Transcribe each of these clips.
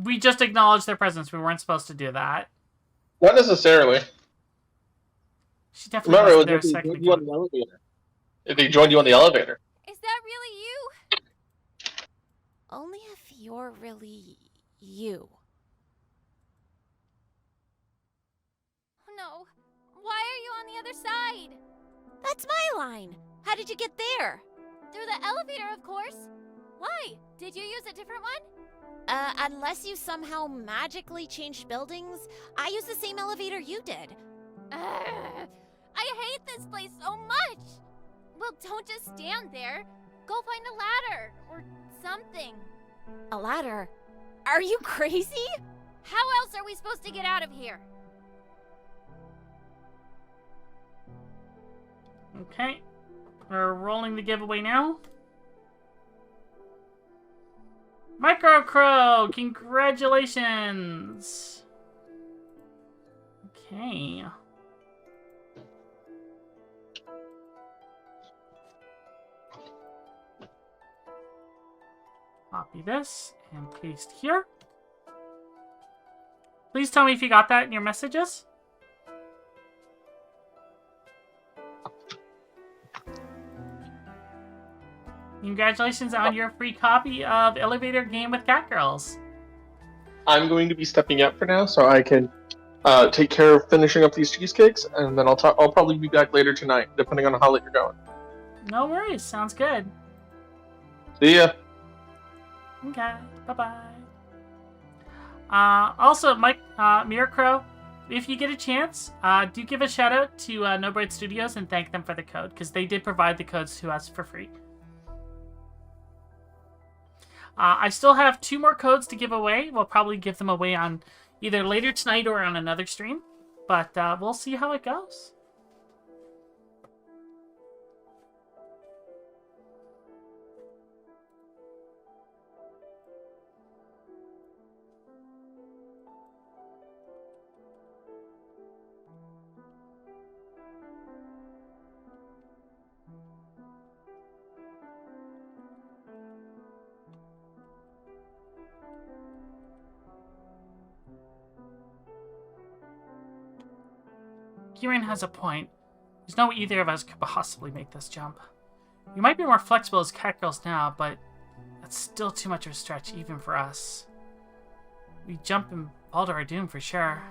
We just acknowledged their presence. We weren't supposed to do that. Not necessarily. She definitely Remember, it wasn't was there a if they second joined you on ago. the elevator. If they joined you on the elevator. Is that really you? Only if you're really you. No. Why are you on the other side? That's my line. How did you get there? Through the elevator, of course. Why? Did you use a different one? Unless you somehow magically changed buildings, I used the same elevator you did. I hate this place so much! Well, don't just stand there. Go find a ladder, or something. A ladder? Are you crazy? How else are we supposed to get out of here? Okay. We're rolling the giveaway now. Micro Crow! Congratulations! Okay. Copy this and paste here. Please tell me if you got that in your messages. Congratulations on your free copy of Elevator Game with Catgirls. I'm going to be stepping out for now, so I can take care of finishing up these cheesecakes, and then I'll probably be back later tonight, depending on how late you're going. No worries. Sounds good. See ya. Okay. Bye-bye. Also, Mike, Miracrow, if you get a chance, do give a shout out to No Bright Studios and thank them for the code, because they did provide the codes to us for free. I still have 2 more codes to give away. We'll probably give them away on either later tonight or on another stream. But we'll see how it goes. Kieran has a point. There's no way either of us could possibly make this jump. We might be more flexible as catgirls now, but that's still too much of a stretch even for us. We jump and fall to our doom for sure.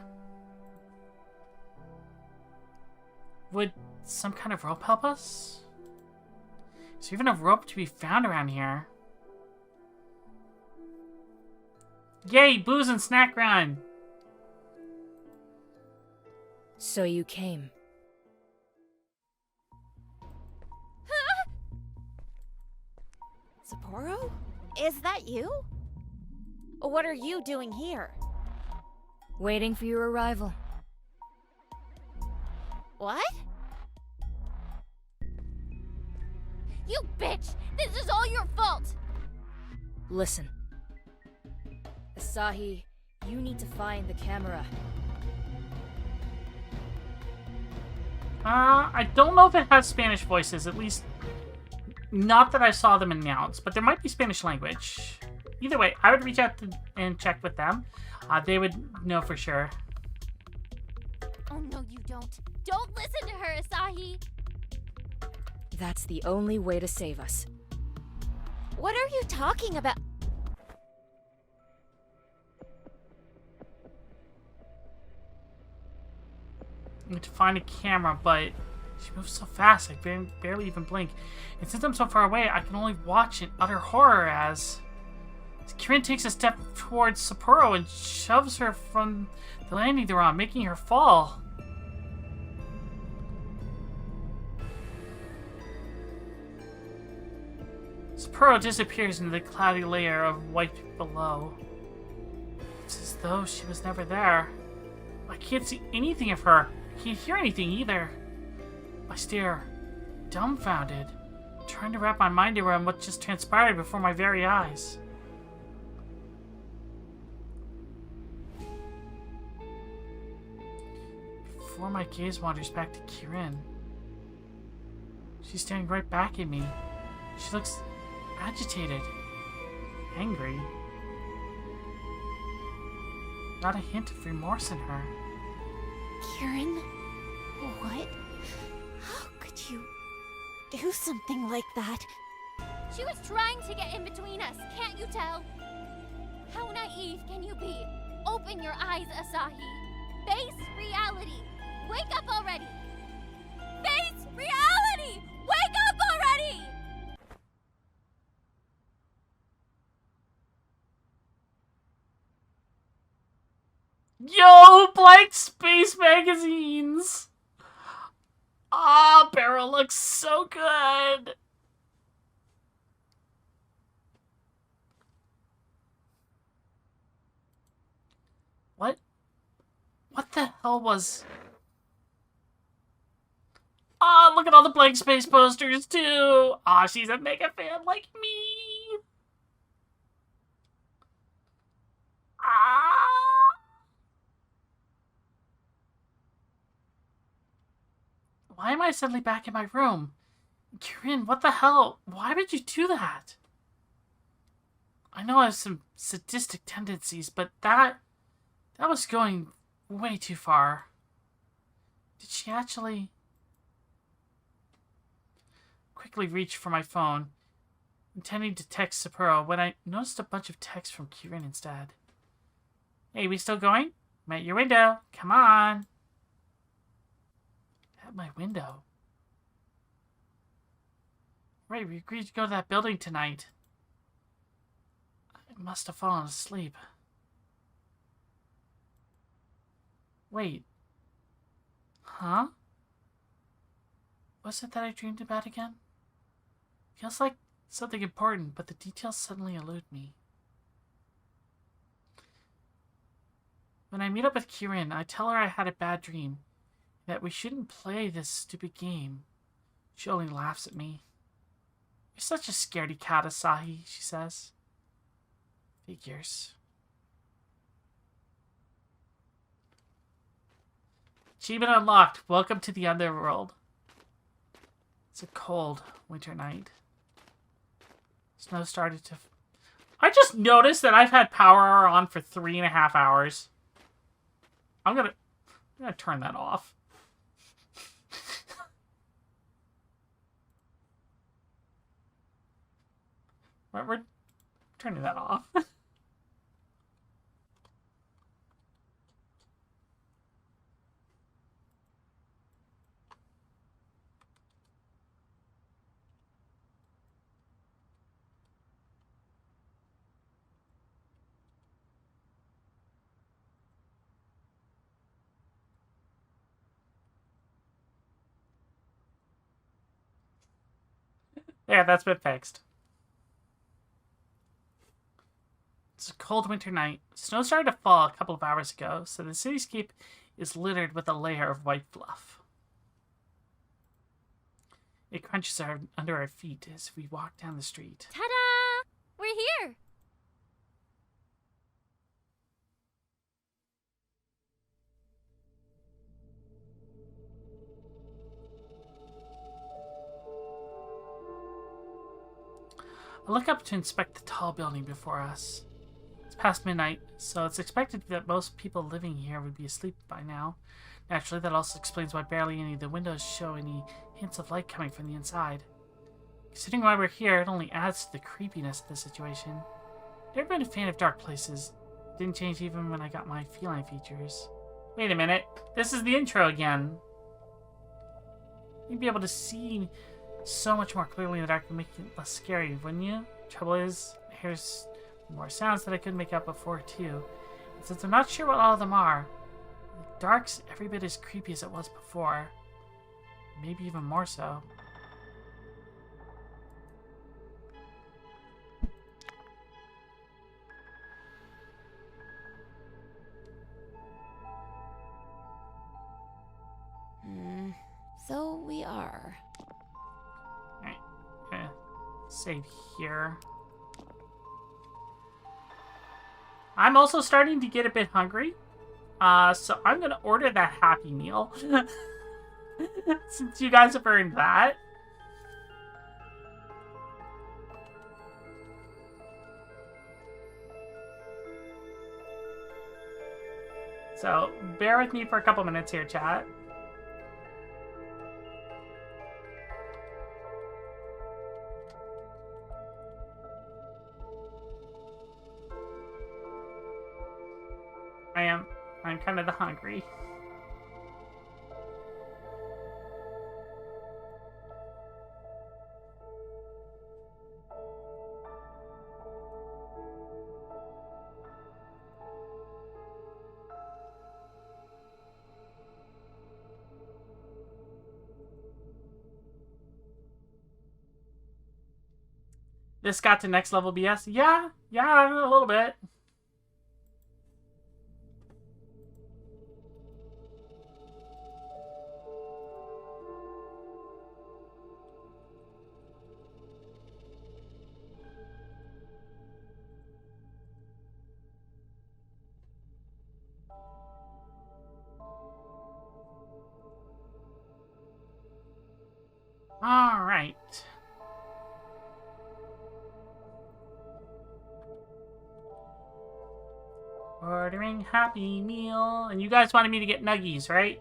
Would some kind of rope help us? Is there even a rope to be found around here? Yay, booze and snack run! So you came. Sapporo? Is that you? What are you doing here? Waiting for your arrival. What? You bitch! This is all your fault! Listen. Asahi, you need to find the camera. I don't know if it has Spanish voices, at least not that I saw them announced, but there might be Spanish language. Either way, I would reach out and check with them. They would know for sure. Oh no, you don't. Don't listen to her, Asahi! That's the only way to save us. What are you talking about? I need to find a camera, but she moves so fast I barely even blink. And since I'm so far away, I can only watch in utter horror as Kirin takes a step towards Sapporo and shoves her from the landing they're on, making her fall. Sapporo disappears into the cloudy layer of white below. It's as though she was never there. I can't see anything of her. I can't hear anything either. I stare, dumbfounded, trying to wrap my mind around what just transpired before my very eyes. Before my gaze wanders back to Kirin. She's staring right back at me. She looks agitated, angry. Not a hint of remorse in her. Kieran? What? How could you do something like that? She was trying to get in between us, can't you tell? How naive can you be? Open your eyes, Asahi. Face reality. Wake up already. Face reality! Wake up already! Yo, blank space magazines! Ah, Beryl looks so good! What? What the hell was... Ah, look at all the blank space posters, too! Ah, she's a mega fan like me! Ah! Why am I suddenly back in my room? Kieran, what the hell? Why would you do that? I know I have some sadistic tendencies, but that was going way too far. Did she actually... Quickly reached for my phone, intending to text Sapporo, when I noticed a bunch of texts from Kieran instead. Hey, we still going? I'm at your window. Come on. At my window? Right, we agreed to go to that building tonight. I must have fallen asleep. Wait. Huh? What's it that I dreamed about again? Feels like something important, but the details suddenly elude me. When I meet up with Kieran, I tell her I had a bad dream, that we shouldn't play this stupid game. She only laughs at me. You're such a scaredy cat, Asahi, she says. Figures. Achievement unlocked. Welcome to the underworld. It's a cold winter night. Snow started to... I just noticed that I've had power on for 3.5 hours. I'm gonna turn that off. We're turning that off. Yeah, that's been fixed. It's a cold winter night. Snow started to fall a couple of hours ago, so the cityscape is littered with a layer of white fluff. It crunches under our feet as we walk down the street. Ta-da! We're here! I look up to inspect the tall building before us. It's past midnight, so it's expected that most people living here would be asleep by now. Naturally, that also explains why barely any of the windows show any hints of light coming from the inside. Considering why we're here, it only adds to the creepiness of the situation. Never been a fan of dark places. It didn't change even when I got my feline features. Wait a minute, this is the intro again. You'd be able to see so much more clearly in the dark and make it less scary, wouldn't you? Trouble is, here's more sounds that I couldn't make out before, too. And since I'm not sure what all of them are, the dark's every bit as creepy as it was before. Maybe even more so. So we are. Alright, save here. I'm also starting to get a bit hungry. So I'm gonna order that Happy Meal. Since you guys have earned that. So, bear with me for a couple minutes here, chat. I'm kind of hungry. This got to next level BS? Yeah, a little bit. All right. Ordering Happy Meal. And you guys wanted me to get nuggies, right?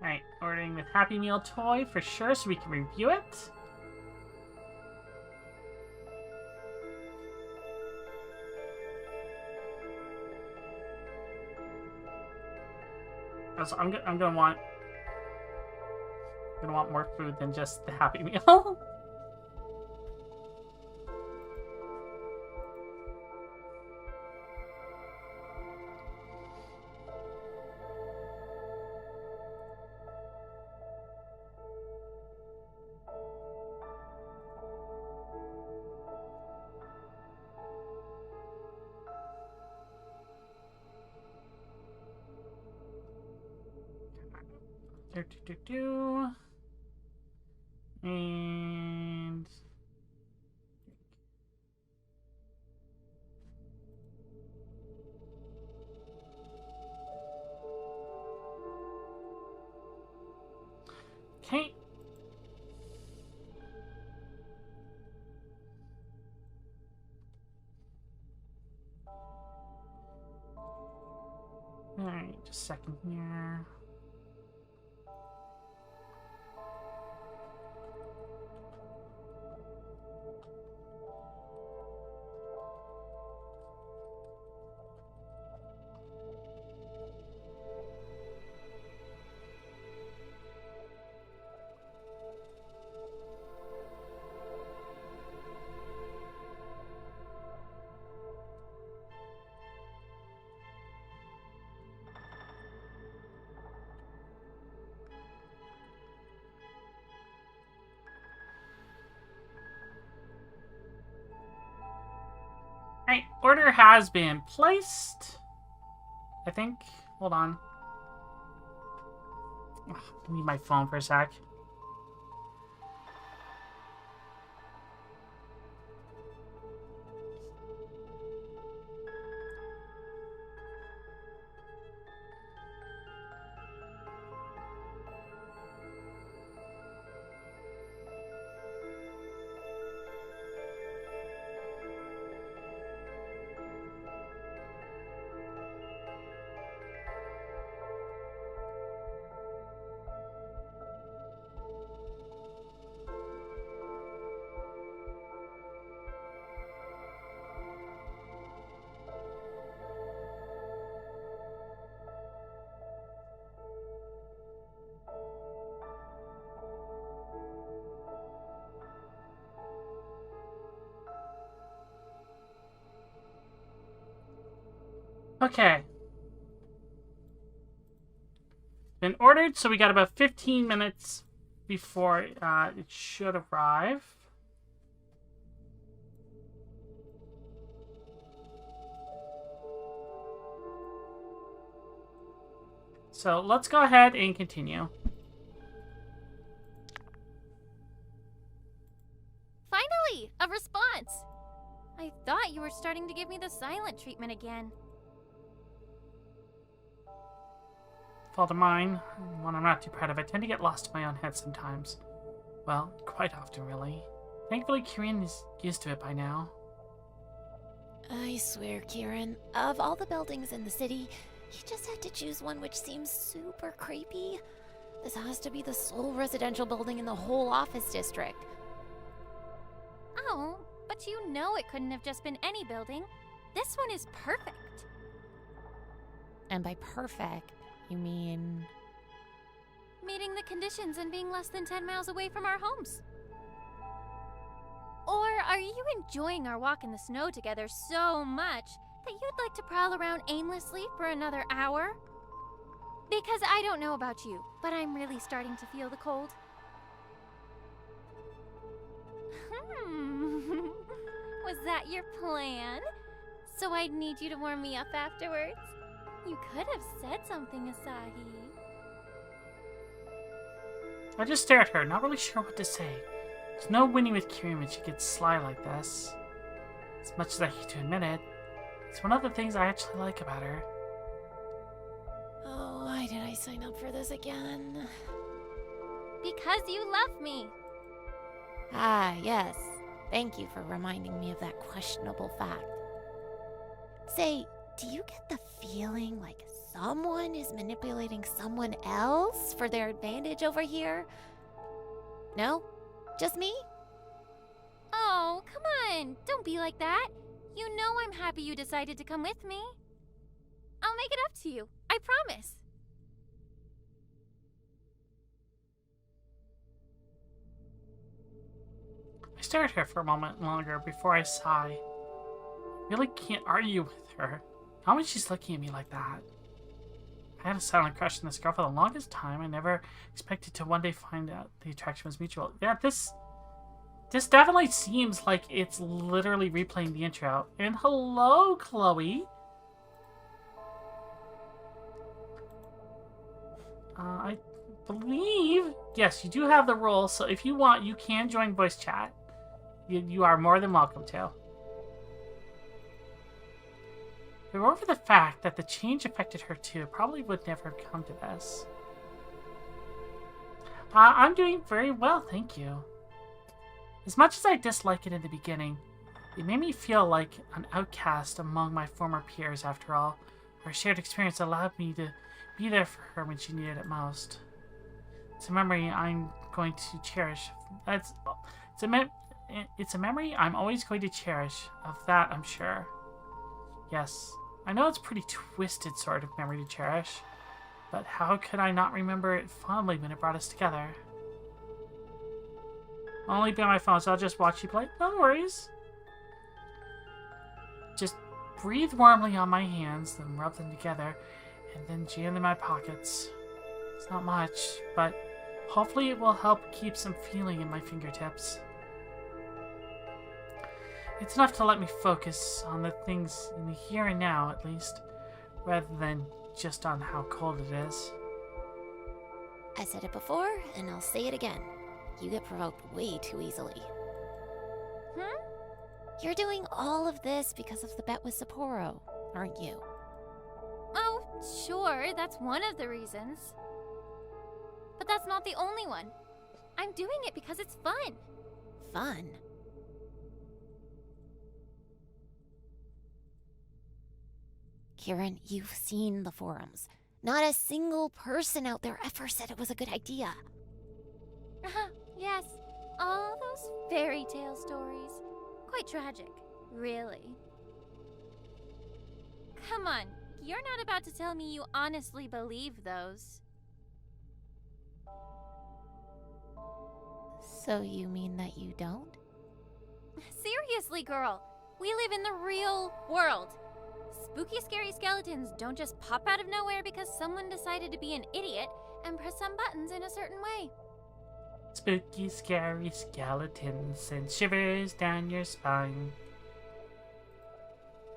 Alright, ordering the Happy Meal toy for sure so we can review it. Also, I'm gonna want more food than just the Happy Meal. And okay. Alright, just a second here. Alright, order has been placed. I think. Hold on. Ugh, I need my phone for a sec. Okay. been ordered, so we got about 15 minutes before it should arrive. So let's go ahead and continue. Finally, a response! I thought you were starting to give me the silent treatment again. Fault of mine. When I'm not too proud of, I tend to get lost in my own head sometimes. Well, quite often, really. Thankfully, Kieran is used to it by now. I swear, Kieran, of all the buildings in the city, you just had to choose one which seems super creepy. This has to be the sole residential building in the whole office district. Oh, but you know it couldn't have just been any building. This one is perfect. And by perfect, you mean... meeting the conditions and being less than 10 miles away from our homes. Or are you enjoying our walk in the snow together so much that you'd like to prowl around aimlessly for another hour? Because I don't know about you, but I'm really starting to feel the cold. Was that your plan? So I'd need you to warm me up afterwards? You could have said something, Asahi. I just stare at her, not really sure what to say. There's no winning with Kieran when she gets sly like this. As much as I hate to admit it, it's one of the things I actually like about her. Oh, why did I sign up for this again? Because you love me. Ah, yes. Thank you for reminding me of that questionable fact. Say, do you get the feeling like someone is manipulating someone else for their advantage over here? No? Just me? Oh, come on. Don't be like that. You know I'm happy you decided to come with me. I'll make it up to you. I promise. I stare at her for a moment longer before I sigh. I really can't argue with her. How much she's looking at me like that. I had a silent crush on this girl for the longest time. I never expected to one day find out the attraction was mutual. Yeah, this definitely seems like it's literally replaying the intro. And hello, Chloe. I believe, yes, you do have the role, so if you want, you can join voice chat. You are more than welcome to. If it weren't for the fact that the change affected her too, probably would never have come to this. I'm doing very well, thank you. As much as I dislike it in the beginning, it made me feel like an outcast among my former peers after all. Our shared experience allowed me to be there for her when she needed it most. It's a memory I'm going to cherish. It's a memory I'm always going to cherish. Of that, I'm sure. Yes, I know it's a pretty twisted sort of memory to cherish, but how could I not remember it fondly when it brought us together? I'll only be on my phone, so I'll just watch you play. No worries. Just breathe warmly on my hands, then rub them together, and then jam them in my pockets. It's not much, but hopefully it will help keep some feeling in my fingertips. It's enough to let me focus on the things in the here and now, at least, rather than just on how cold it is. I said it before, and I'll say it again. You get provoked way too easily. You're doing all of this because of the bet with Sapporo, aren't you? Oh, sure, that's one of the reasons. But that's not the only one. I'm doing it because it's fun. Fun? Kieran, you've seen the forums. Not a single person out there ever said it was a good idea. Yes, all those fairy tale stories. Quite tragic, really. Come on, you're not about to tell me you honestly believe those. So you mean that you don't? Seriously, girl. We live in the real world. Spooky, scary skeletons don't just pop out of nowhere because someone decided to be an idiot and press some buttons in a certain way. Spooky, scary skeletons send shivers down your spine.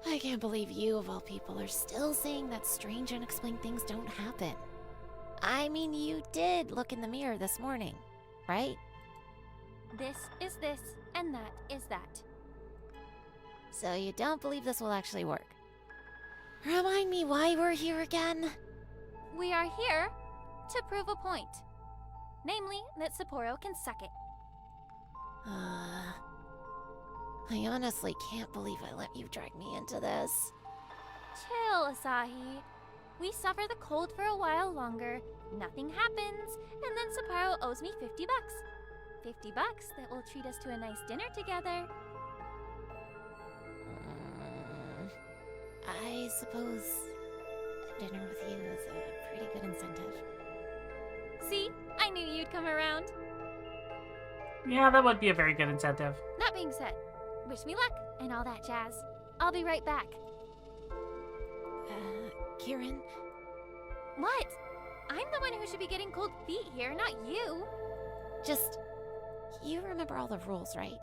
I can't believe you, of all people, are still saying that strange, unexplained things don't happen. I mean, you did look in the mirror this morning, right? This is this, and that is that. So you don't believe this will actually work? Remind me why we're here again? We are here to prove a point. Namely, that Sapporo can suck it. I honestly can't believe I let you drag me into this. Chill, Asahi. We suffer the cold for a while longer, nothing happens, and then Sapporo owes me $50. $50 that will treat us to a nice dinner together. I suppose dinner with you is a pretty good incentive. See? I knew you'd come around. Yeah, that would be a very good incentive. That being said, wish me luck and all that jazz. I'll be right back. Kieran? What? I'm the one who should be getting cold feet here, not you. Just, you remember all the rules, right?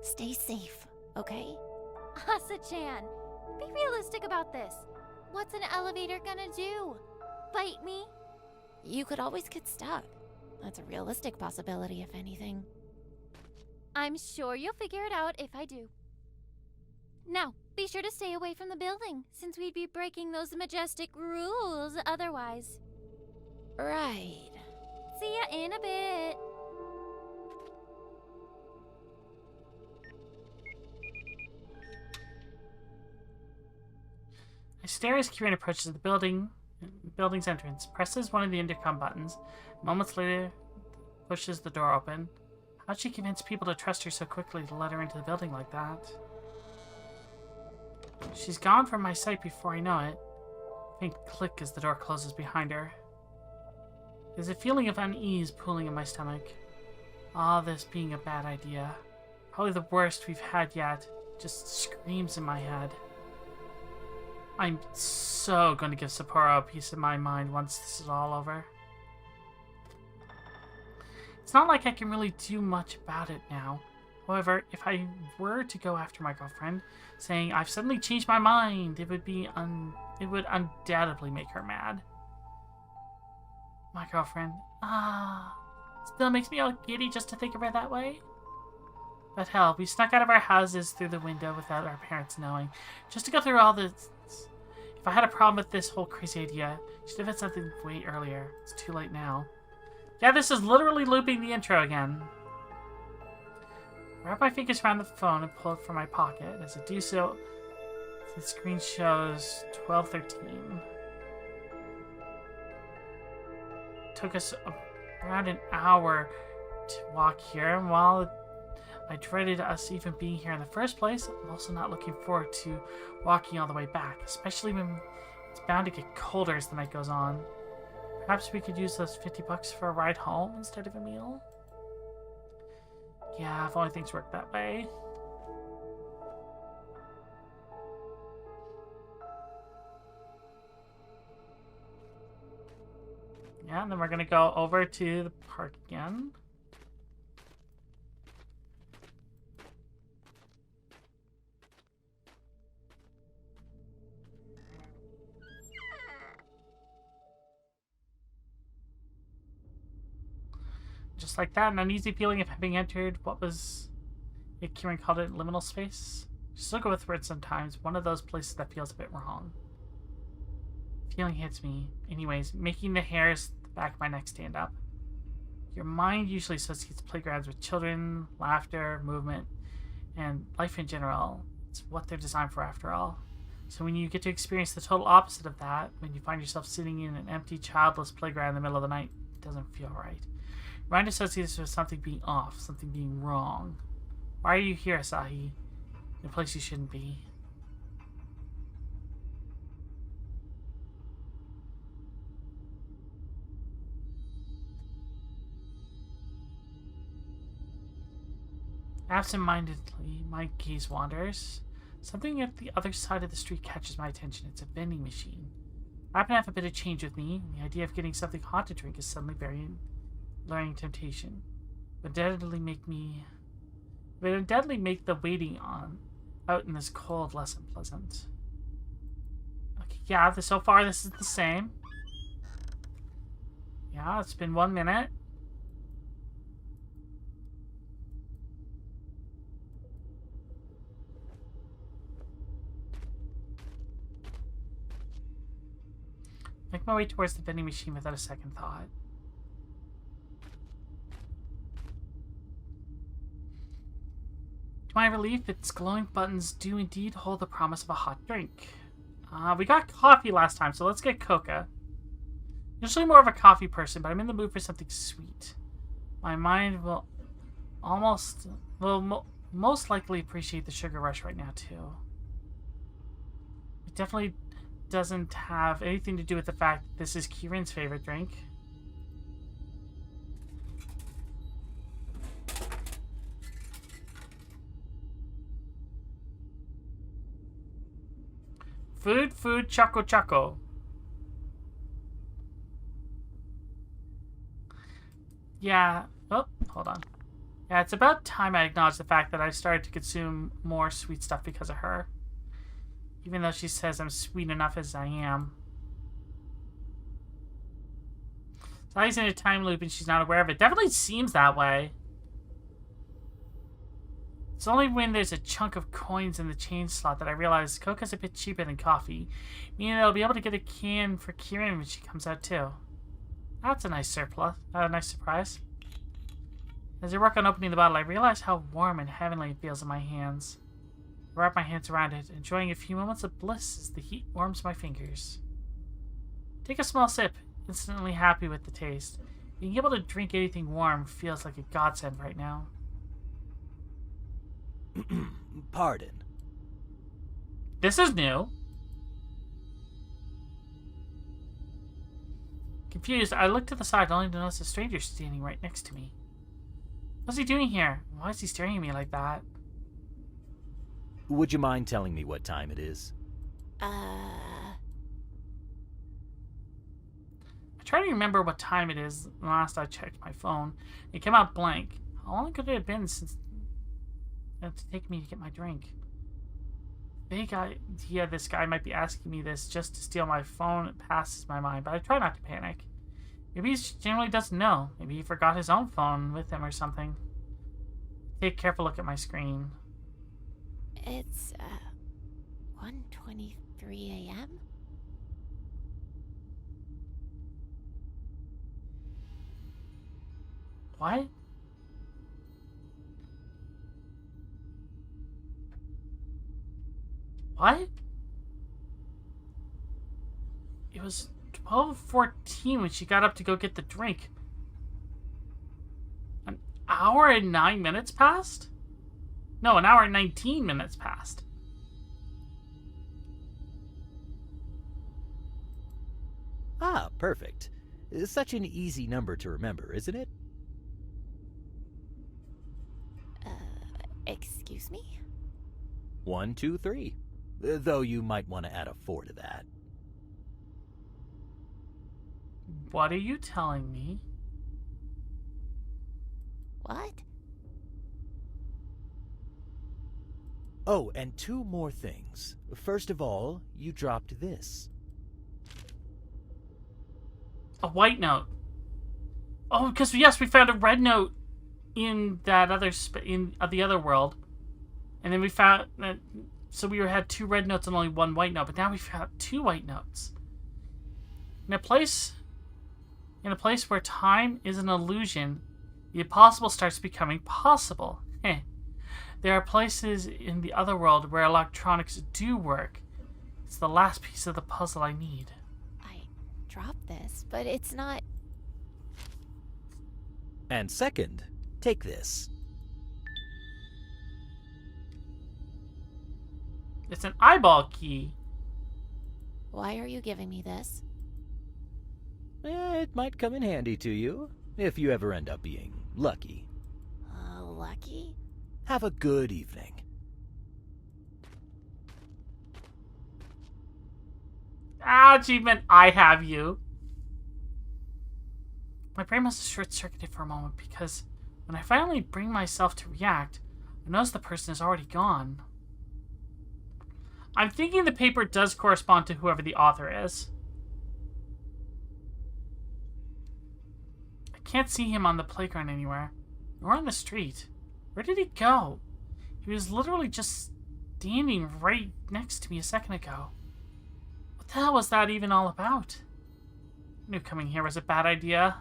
Stay safe, okay? Asa-chan, be realistic about this. What's an elevator gonna do? Bite me? You could always get stuck. That's a realistic possibility, if anything. I'm sure you'll figure it out if I do. Now, be sure to stay away from the building, since we'd be breaking those majestic rules otherwise. Right. See ya in a bit. I stare as Kieran approaches the building's entrance, presses one of the intercom buttons, moments later pushes the door open. How'd she convince people to trust her so quickly to let her into the building like that? She's gone from my sight before I know it. Faint click as the door closes behind her. There's a feeling of unease pooling in my stomach. All this being a bad idea. Probably the worst we've had yet. Just screams in my head. I'm so going to give Sapporo a piece of my mind once this is all over. It's not like I can really do much about it now. However, if I were to go after my girlfriend, saying I've suddenly changed my mind, it would undoubtedly make her mad. My girlfriend. Still makes me all giddy just to think of her that way. But hell, we snuck out of our houses through the window without our parents knowing, just to go through all this. If I had a problem with this whole crazy idea, I should have had something way earlier. It's too late now. Yeah, this is literally looping the intro again. Wrap my fingers around the phone and pull it from my pocket. As I do so, the screen shows 12:13. Took us around an hour to walk here, and while I dreaded us even being here in the first place, I'm also not looking forward to walking all the way back, especially when it's bound to get colder as the night goes on. Perhaps we could use those $50 for a ride home instead of a meal? Yeah, if only things worked that way. Yeah, and then we're gonna go over to the park again. Just like that, an uneasy feeling of having entered what was, Kieran called it, liminal space. Just look with words sometimes, one of those places that feels a bit wrong. Feeling hits me, anyways, making the hairs at the back of my neck stand up. Your mind usually associates playgrounds with children, laughter, movement, and life in general. It's what they're designed for after all. So when you get to experience the total opposite of that, when you find yourself sitting in an empty, childless playground in the middle of the night, it doesn't feel right. Mind associates with something being off, something being wrong. Why are you here, Asahi? In a place you shouldn't be. Absent-mindedly, my gaze wanders. Something at the other side of the street catches my attention. It's a vending machine. I happen to have a bit of change with me. The idea of getting something hot to drink is suddenly very alluring temptation. But undoubtedly make the waiting on out in this cold less unpleasant. Okay, yeah, so far this is the same. Yeah, it's been 1 minute. Make my way towards the vending machine without a second thought. To my relief, its glowing buttons do indeed hold the promise of a hot drink. We got coffee last time, so let's get coca. Usually more of a coffee person, but I'm in the mood for something sweet. My mind will most likely appreciate the sugar rush right now, too. It definitely doesn't have anything to do with the fact that this is Kieran's favorite drink. Food, choco. Yeah, oh, hold on. Yeah, it's about time I acknowledge the fact that I started to consume more sweet stuff because of her. Even though she says I'm sweet enough as I am. So he's in a time loop and she's not aware of it. Definitely seems that way. It's only when there's a chunk of coins in the change slot that I realize Coca's a bit cheaper than coffee, meaning I'll be able to get a can for Kieran when she comes out too. That's a nice surprise. As I work on opening the bottle, I realize how warm and heavenly it feels in my hands. I wrap my hands around it, enjoying a few moments of bliss as the heat warms my fingers. Take a small sip, instantly happy with the taste. Being able to drink anything warm feels like a godsend right now. Pardon. This is new. Confused, I look to the side only to notice a stranger standing right next to me. What's he doing here? Why is he staring at me like that? Would you mind telling me what time it is? I try to remember what time it is last I checked my phone. It came out blank. How long could it have been since it to take me to get my drink? Big idea this guy might be asking me this just to steal my phone. It passes my mind, but I try not to panic. Maybe he generally doesn't know. Maybe he forgot his own phone with him or something. Take a careful look at my screen. It's, 1:23 a.m.? What? What? It was 12:14 when she got up to go get the drink. An hour and 9 minutes passed? No, an hour and 19 minutes passed. Ah, perfect. Such an easy number to remember, isn't it? Excuse me? 1, 2, 3. Though you might want to add a 4 to that. What are you telling me? What? Oh, and 2 more things. First of all, you dropped this. A white note. Oh, because yes, we found a red note in that other in the other world, and then we found that. So we had 2 red notes and only 1 white note, but now we found 2 white notes. In a place where time is an illusion, the impossible starts becoming possible. There are places in the other world where electronics do work. It's the last piece of the puzzle I need. I dropped this, but it's not... And second, take this. It's an eyeball key. Why are you giving me this? It might come in handy to you, if you ever end up being lucky. Lucky? Have a good evening. Achievement, I have you. My brain must have short-circuited for a moment because when I finally bring myself to react, I notice the person is already gone. I'm thinking the paper does correspond to whoever the author is. I can't see him on the playground anywhere, nor on the street. Where did he go? He was literally just standing right next to me a second ago. What the hell was that even all about? I knew coming here was a bad idea.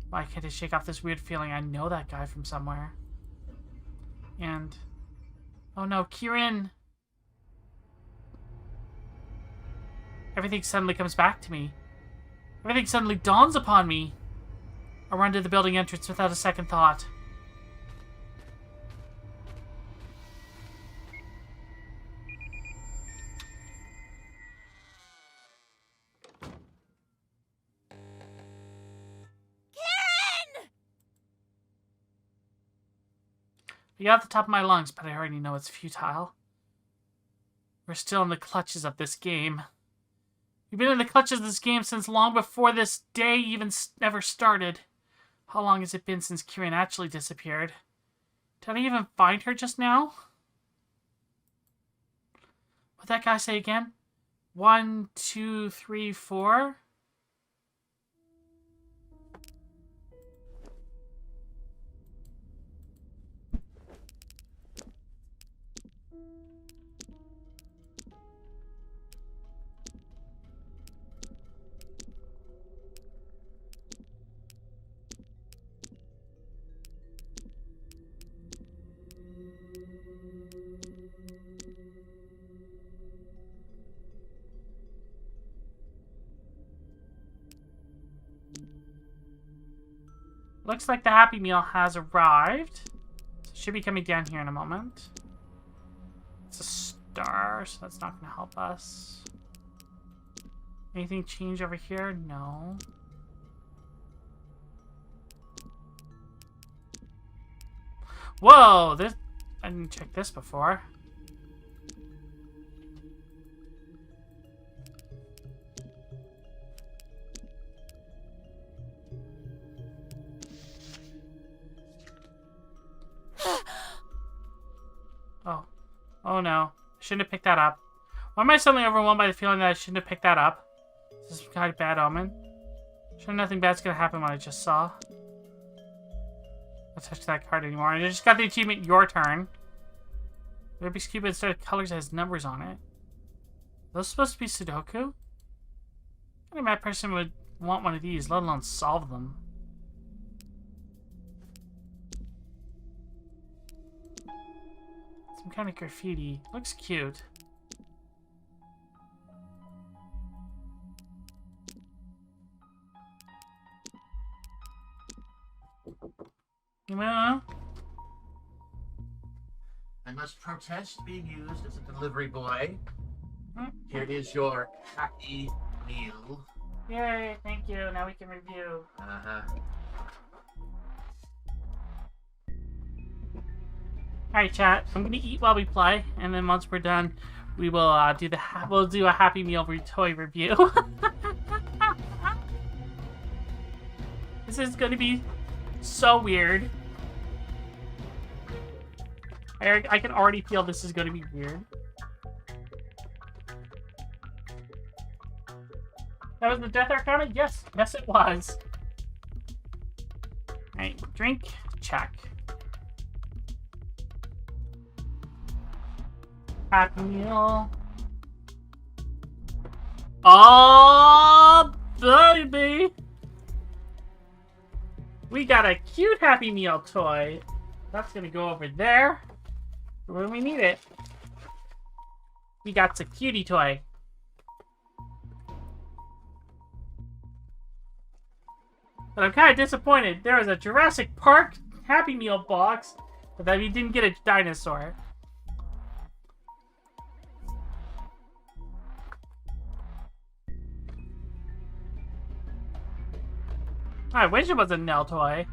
Why can't I shake off this weird feeling I know that guy from somewhere? And... oh no, Kieran! Everything suddenly comes back to me. Everything suddenly dawns upon me. I run to the building entrance without a second thought. I got at the top of my lungs, but I already know it's futile. We're still in the clutches of this game. We've been in the clutches of this game since long before this day even ever started. How long has it been since Kieran actually disappeared? Did I even find her just now? What'd that guy say again? 1, 2, 3, 4? Looks like the Happy Meal has arrived. So it should be coming down here in a moment. It's a star, so that's not going to help us. Anything change over here? No. Whoa! This, I didn't check this before. Oh no. I shouldn't have picked that up. Why am I suddenly overwhelmed by the feeling that I shouldn't have picked that up? This is kind of bad omen. Sure nothing bad's gonna happen when I just saw. Don't touch that card anymore. I just got the achievement, your turn. Rubik's Cube instead of colors has numbers on it. Are those supposed to be Sudoku? Any mad person would want one of these, let alone solve them. Some kind of graffiti. Looks cute. I must protest being used as a delivery boy. Here is your happy meal. Yay, thank you. Now we can review. Alright, chat. I'm gonna eat while we play, and then once we're done, we will we'll do a Happy Meal toy review. This is gonna be so weird. I can already feel this is gonna be weird. That was the Death Arcana? Yes, yes it was. Alright, drink, check. Happy Meal. Oh, baby! We got a cute Happy Meal toy. That's gonna go over there when we need it. We got a cutie toy. But I'm kind of disappointed. There was a Jurassic Park Happy Meal box, but that we didn't get a dinosaur. I wish it was a Nell toy.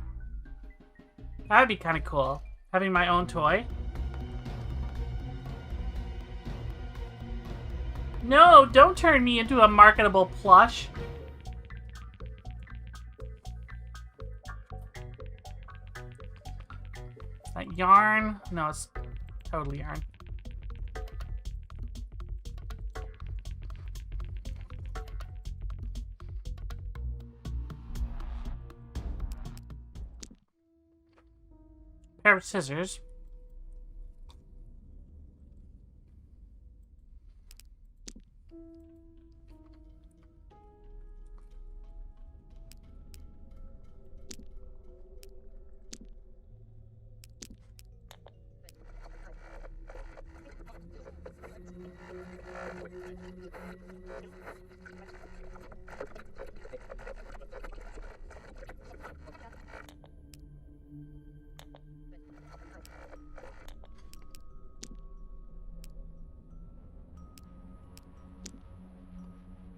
That'd be kind of cool. Having my own toy. No, don't turn me into a marketable plush. Is that yarn? No, it's totally yarn. Pair of scissors.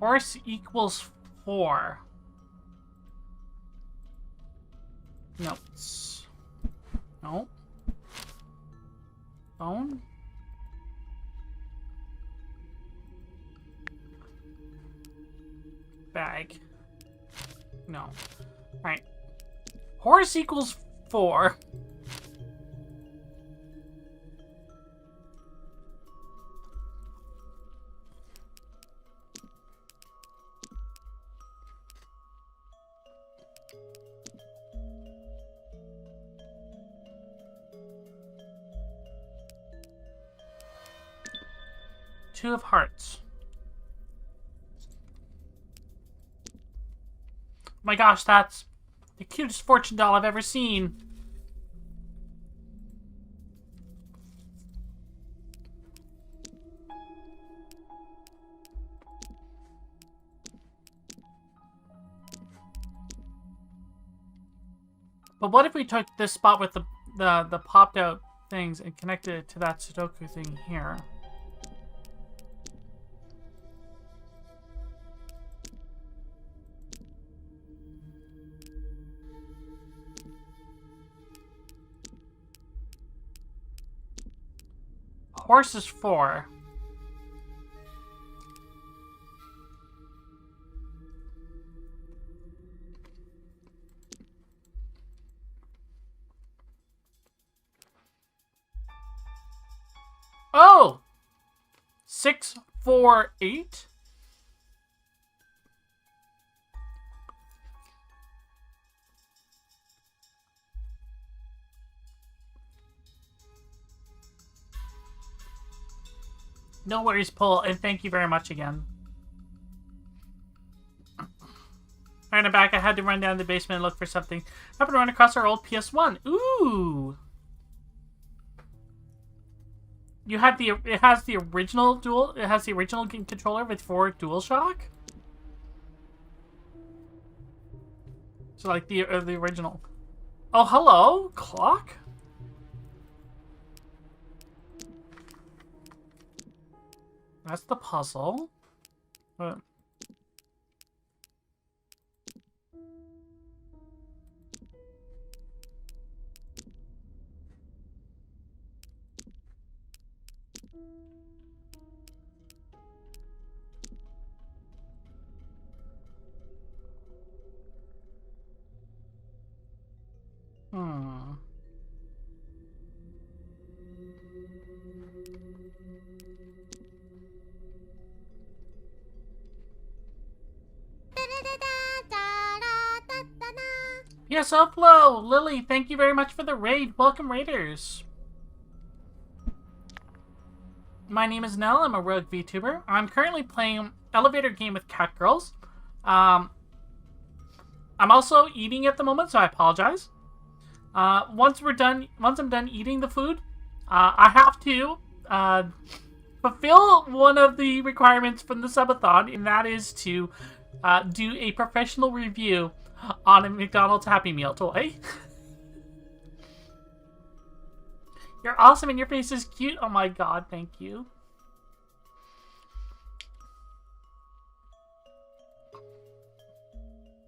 Horse equals 4. Notes. No. Phone. Bag. No. Alright. Horse equals 4. Two of hearts. Oh my gosh, that's the cutest fortune doll I've ever seen. But what if we took this spot with the popped out things and connected it to that Sudoku thing here? Horse is 4. Oh! 6, 4, 8? No worries, Paul, and thank you very much again. Alright, I'm back. I had to run down to the basement and look for something. Happened to run across our old PS1. Ooh! You had the... It has the original dual... It has the original controller with 4 DualShock? So, like, the original. Oh, hello? Clock? That's the puzzle. What? Hmm. Yes, upload! Lily, thank you very much for the raid. Welcome, raiders. My name is Nell. I'm a rogue VTuber. I'm currently playing elevator game with cat girls. I'm also eating at the moment, so I apologize. Once I'm done eating the food, I have to fulfill one of the requirements from the subathon, and that is to do a professional review on a McDonald's Happy Meal toy. You're awesome and your face is cute. Oh my god, thank you.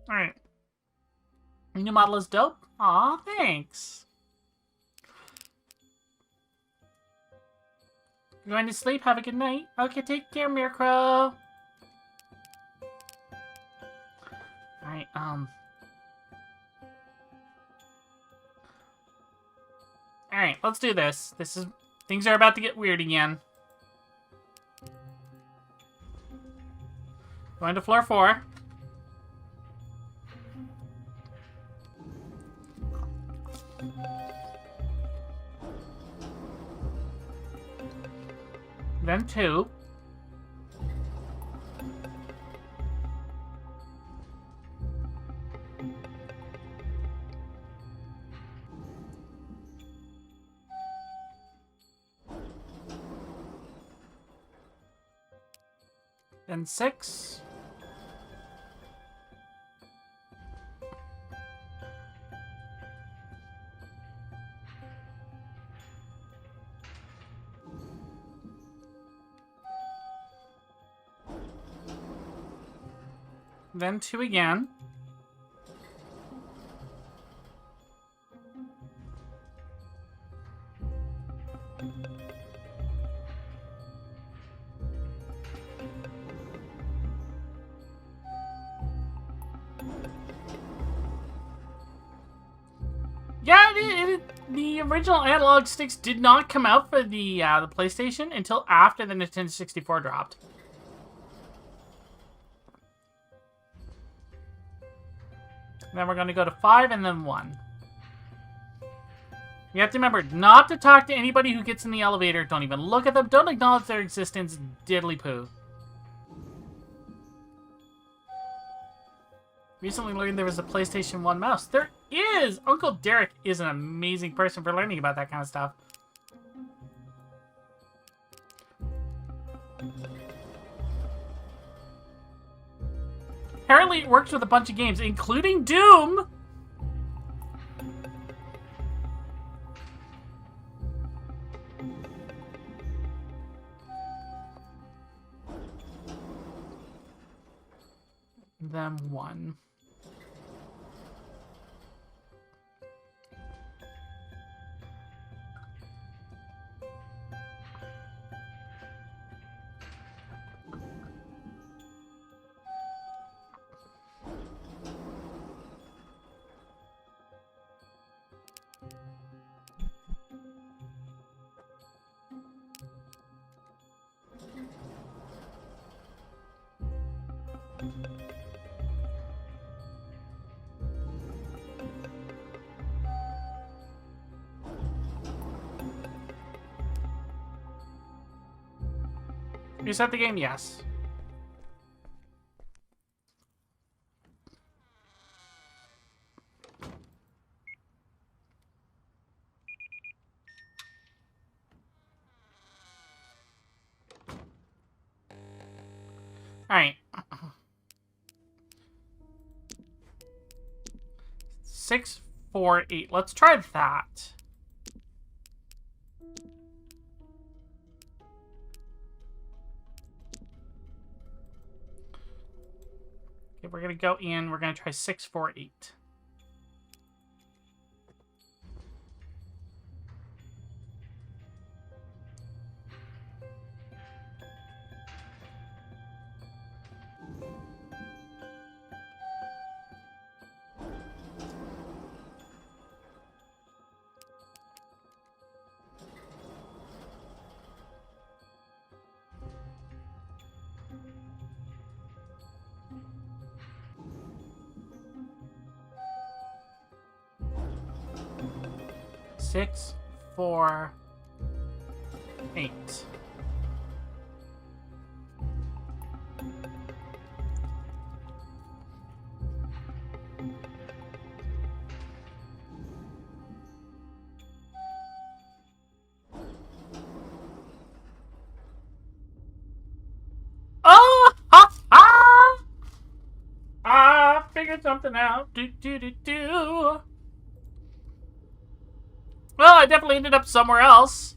Alright. New model is dope. Aw, thanks. Going to sleep? Have a good night. Okay, take care, Miracle. Alright, Alright, let's do this. Things are about to get weird again. Going to floor 4. Then 2. Then 6. Then 2 again. Yeah, the original analog sticks did not come out for the PlayStation until after the Nintendo 64 dropped. Then we're going to go to 5 and then 1. You have to remember not to talk to anybody who gets in the elevator. Don't even look at them. Don't acknowledge their existence. Diddly poo. Recently learned there was a PlayStation 1 mouse. There is! Uncle Derek is an amazing person for learning about that kind of stuff. Apparently it works with a bunch of games, including Doom! Then 1. Reset the game? Yes. Alright. 6, 4, 8. Let's try that. Okay, we're gonna go in. We're gonna try 6, 4, 8. Six, 4, 8. Oh! Ha! Ha! I figured something out. Do. Well, I definitely ended up somewhere else.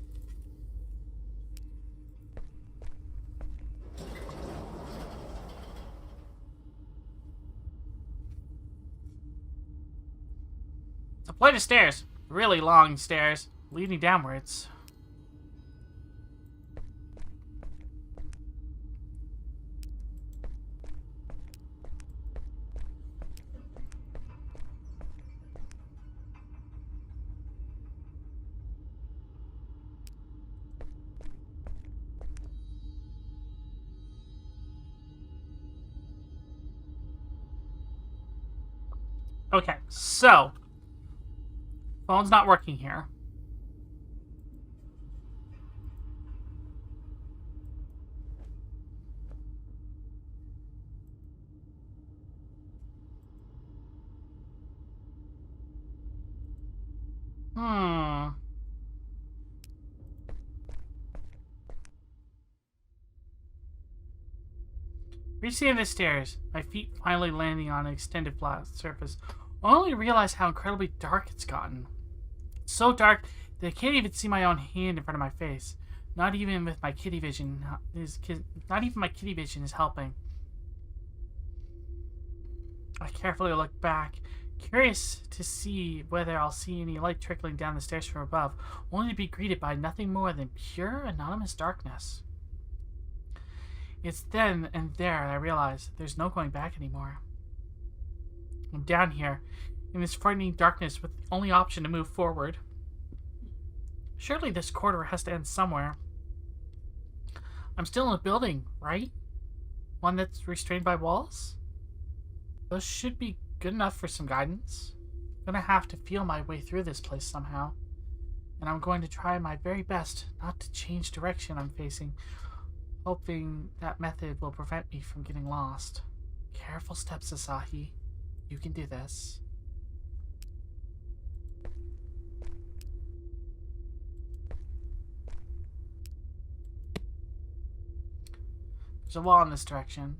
It's a flight of stairs. Really long stairs. Leading downwards. Okay, so phone's not working here. Hmm. Reach the end of the stairs, my feet finally landing on an extended flat surface. I only realized how incredibly dark it's gotten. It's so dark that I can't even see my own hand in front of my face. Not even with my kitty vision not even my kitty vision is helping. I carefully look back, curious to see whether I'll see any light trickling down the stairs from above, only to be greeted by nothing more than pure, anonymous darkness. It's then and there I realize there's no going back anymore. I'm down here, in this frightening darkness with the only option to move forward. Surely this corridor has to end somewhere. I'm still in a building, right? One that's restrained by walls? Those should be good enough for some guidance. I'm gonna have to feel my way through this place somehow. And I'm going to try my very best not to change direction I'm facing, hoping that method will prevent me from getting lost. Careful steps, Asahi. You can do this. There's a wall in this direction.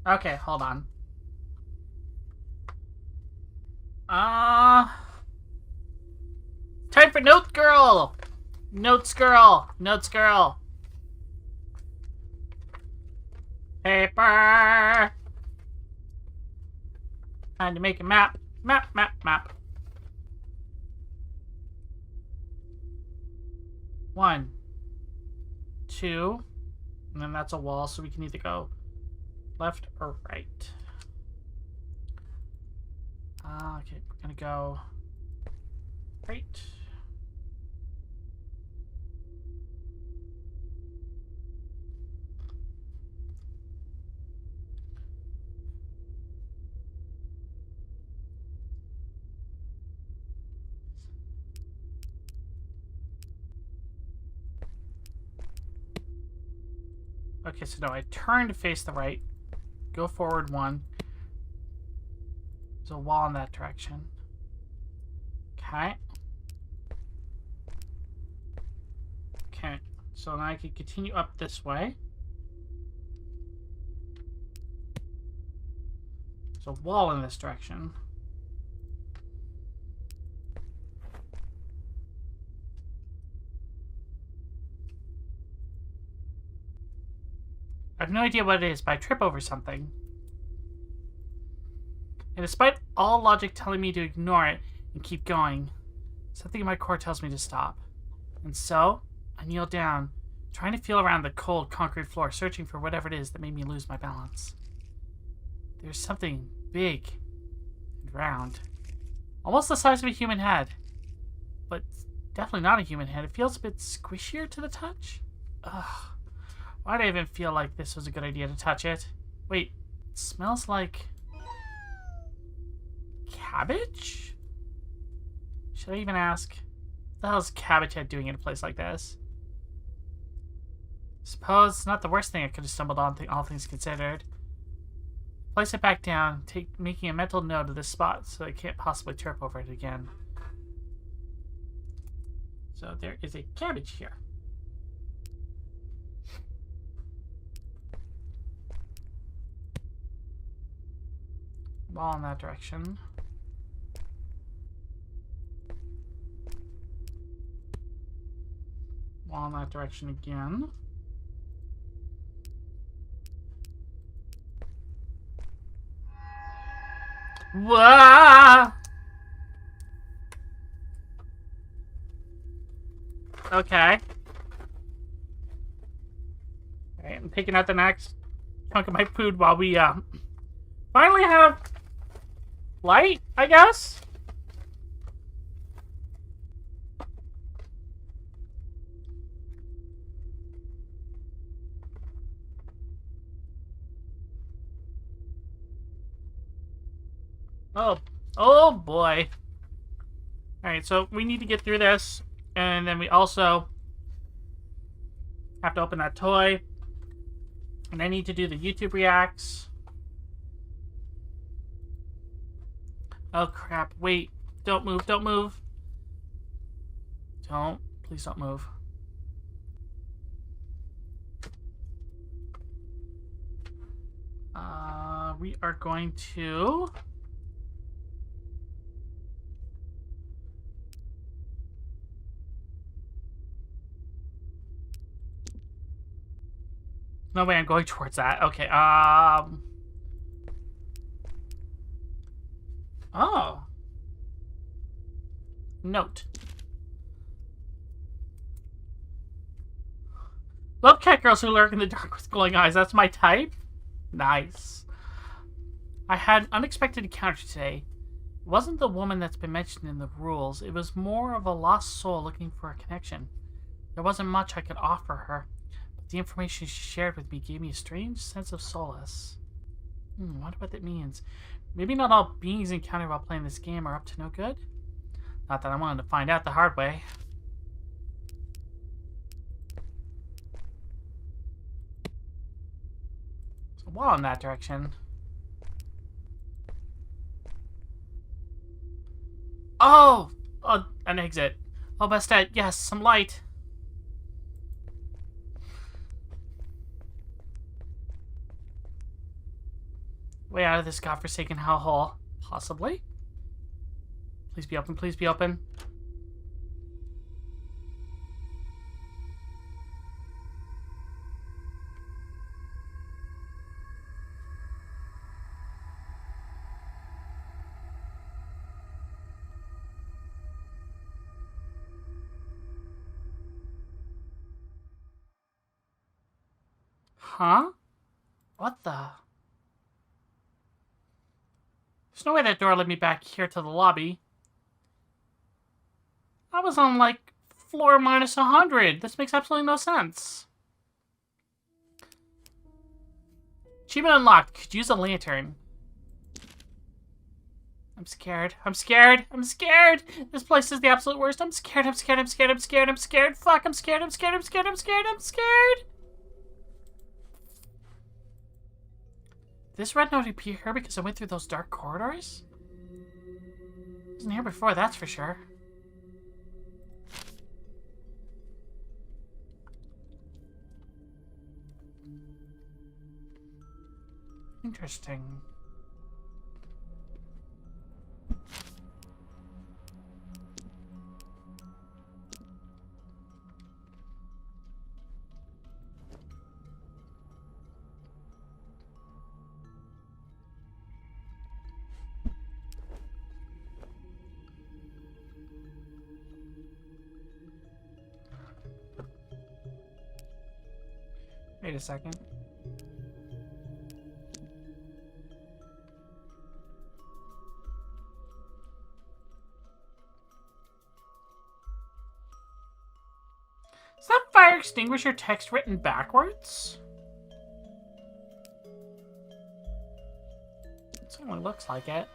Okay, hold on. Time for Notes Girl! Notes Girl! Notes Girl! Paper! Time to make a map. Map, map, map. 1, 2, and then that's a wall, so we can either go left or right. Okay, we're gonna go right. Okay, so no, I turn to face the right, go forward 1. There's a wall in that direction. Okay. Okay, so now I can continue up this way. There's a wall in this direction. I have no idea what it is, but I trip over something. And despite all logic telling me to ignore it and keep going, something in my core tells me to stop. And so, I kneel down, trying to feel around the cold concrete floor, searching for whatever it is that made me lose my balance. There's something big and round, almost the size of a human head, but definitely not a human head. It feels a bit squishier to the touch. Ugh. Why did I even feel like this was a good idea to touch it? Wait, it smells like cabbage? Should I even ask? What the hell is Cabbage Head doing in a place like this? Suppose it's not the worst thing I could have stumbled on, all things considered. Place it back down, making a mental note of this spot so I can't possibly trip over it again. So there is a cabbage here. Wall in that direction. Wall in that direction again. Wah! Okay. Alright, I'm picking out the next chunk of my food while we finally have light, I guess? Oh boy. Alright, so we need to get through this. And then we also have to open that toy. And I need to do the YouTube reacts. Oh crap, wait. Don't move, don't move. Please don't move. We are going to... No way, I'm going towards that. Okay, Oh. Note. Love cat girls who lurk in the dark with glowing eyes. That's my type? Nice. I had an unexpected encounter today. It wasn't the woman that's been mentioned in the rules. It was more of a lost soul looking for a connection. There wasn't much I could offer her, but the information she shared with me gave me a strange sense of solace. Wonder what that means. Maybe not all beings encountered while playing this game are up to no good? Not that I wanted to find out the hard way. There's a wall in that direction. Oh! Oh, an exit. Oh, Bastet, yes, some light. Way out of this godforsaken hellhole. Possibly. Please be open, please be open. Huh? What the? There's no way that door led me back here to the lobby. I was on, like, floor minus 100. This makes absolutely no sense. Achievement unlocked. Could use a lantern. I'm scared. I'm scared. I'm scared. This place is the absolute worst. I'm scared. I'm scared. I'm scared. I'm scared. I'm scared. Fuck. I'm scared. I'm scared. I'm scared. I'm scared. I'm scared. This red note appear here because I went through those dark corridors? I wasn't here before, that's for sure. Interesting. Wait a second. Is that fire extinguisher text written backwards? It certainly looks like it.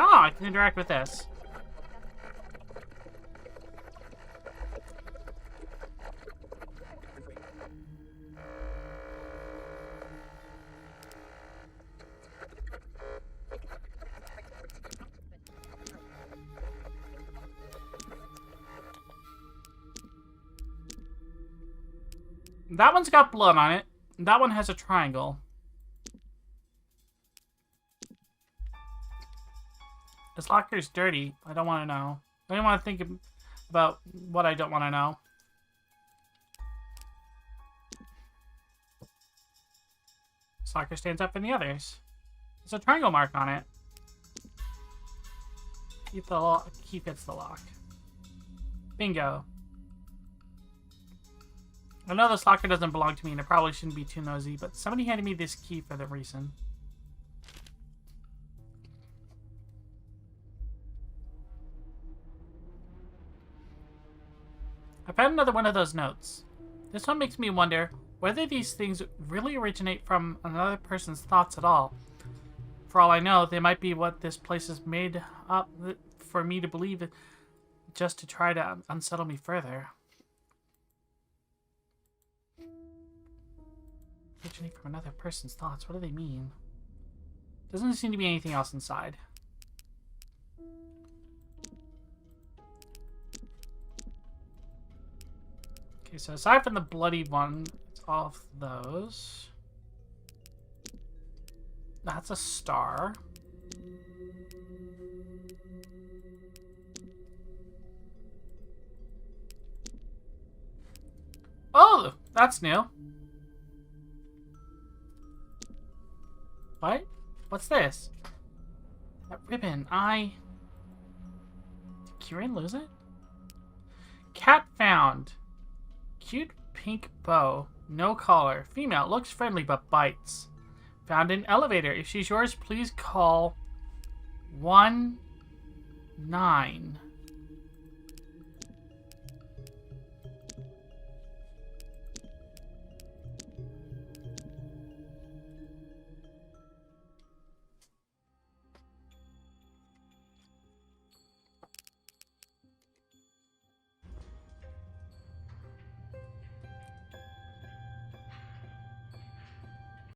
Oh, I can interact with this. That one's got blood on it. That one has a triangle. This locker's dirty. I don't want to know. I don't want to think about what I don't want to know. This locker stands up from the others. There's a triangle mark on it. Key fits the lock. Bingo. I know this locker doesn't belong to me and I probably shouldn't be too nosy, but somebody handed me this key for the reason. I found another one of those notes. This one makes me wonder whether these things really originate from another person's thoughts at all. For all I know, they might be what this place is made up for me to believe, just to try to unsettle me further. Originate from another person's thoughts. What do they mean? Doesn't seem to be anything else inside. Okay, so aside from the bloody one, it's all of those. That's a star. Oh, that's new. What? What's this? That ribbon. Did Kieran lose it? Cat found. Cute pink bow. No collar. Female. Looks friendly but bites. Found in elevator. If she's yours, please call 19.